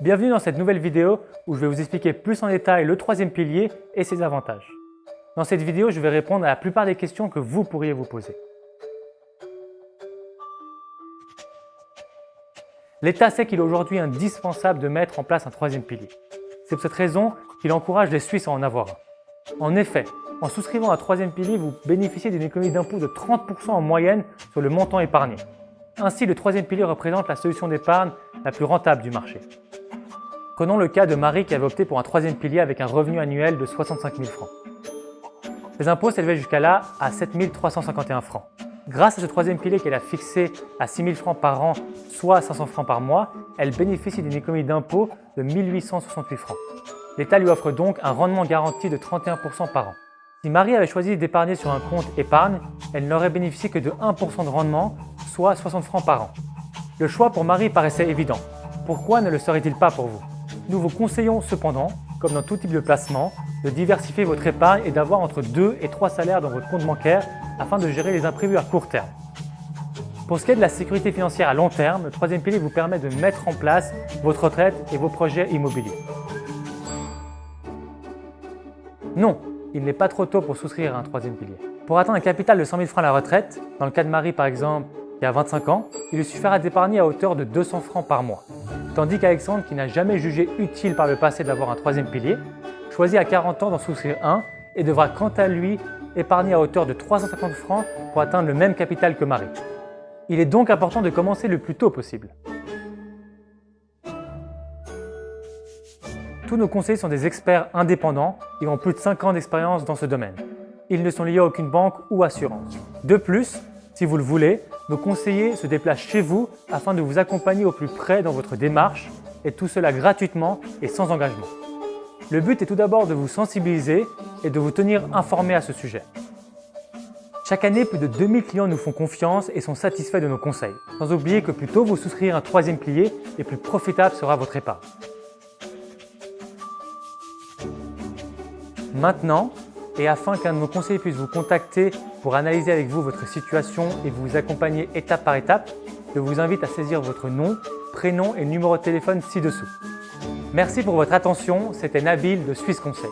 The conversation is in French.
Bienvenue dans cette nouvelle vidéo où je vais vous expliquer plus en détail le troisième pilier et ses avantages. Dans cette vidéo, je vais répondre à la plupart des questions que vous pourriez vous poser. L'État sait qu'il est aujourd'hui indispensable de mettre en place un troisième pilier. C'est pour cette raison qu'il encourage les Suisses à en avoir un. En effet, en souscrivant un troisième pilier, vous bénéficiez d'une économie d'impôt de 30% en moyenne sur le montant épargné. Ainsi, le troisième pilier représente la solution d'épargne la plus rentable du marché. Prenons le cas de Marie qui avait opté pour un troisième pilier avec un revenu annuel de 65 000 francs. Ses impôts s'élevaient jusqu'à là à 7 351 francs. Grâce à ce troisième pilier qu'elle a fixé à 6 000 francs par an, soit 500 francs par mois, elle bénéficie d'une économie d'impôt de 1 868 francs. L'État lui offre donc un rendement garanti de 31% par an. Si Marie avait choisi d'épargner sur un compte épargne, elle n'aurait bénéficié que de 1% de rendement, soit 60 francs par an. Le choix pour Marie paraissait évident. Pourquoi ne le serait-il pas pour vous? Nous vous conseillons cependant, comme dans tout type de placement, de diversifier votre épargne et d'avoir entre 2 et 3 salaires dans votre compte bancaire afin de gérer les imprévus à court terme. Pour ce qui est de la sécurité financière à long terme, le troisième pilier vous permet de mettre en place votre retraite et vos projets immobiliers. Non, il n'est pas trop tôt pour souscrire à un troisième pilier. Pour atteindre un capital de 100 000 francs à la retraite, dans le cas de Marie par exemple, qui a 25 ans, il lui suffira d'épargner à hauteur de 200 francs par mois. Tandis qu'Alexandre, qui n'a jamais jugé utile par le passé d'avoir un troisième pilier, choisit à 40 ans d'en souscrire un et devra quant à lui épargner à hauteur de 350 francs pour atteindre le même capital que Marie. Il est donc important de commencer le plus tôt possible. Tous nos conseillers sont des experts indépendants et ont plus de 5 ans d'expérience dans ce domaine. Ils ne sont liés à aucune banque ou assurance. De plus, si vous le voulez, nos conseillers se déplacent chez vous afin de vous accompagner au plus près dans votre démarche et tout cela gratuitement et sans engagement. Le but est tout d'abord de vous sensibiliser et de vous tenir informés à ce sujet. Chaque année, plus de 2000 clients nous font confiance et sont satisfaits de nos conseils. Sans oublier que plus tôt vous souscrivez un troisième pilier et plus profitable sera votre épargne. Maintenant, et afin qu'un de nos conseillers puisse vous contacter pour analyser avec vous votre situation et vous accompagner étape par étape, je vous invite à saisir votre nom, prénom et numéro de téléphone ci-dessous. Merci pour votre attention, c'était Nabil de Suisse Conseil.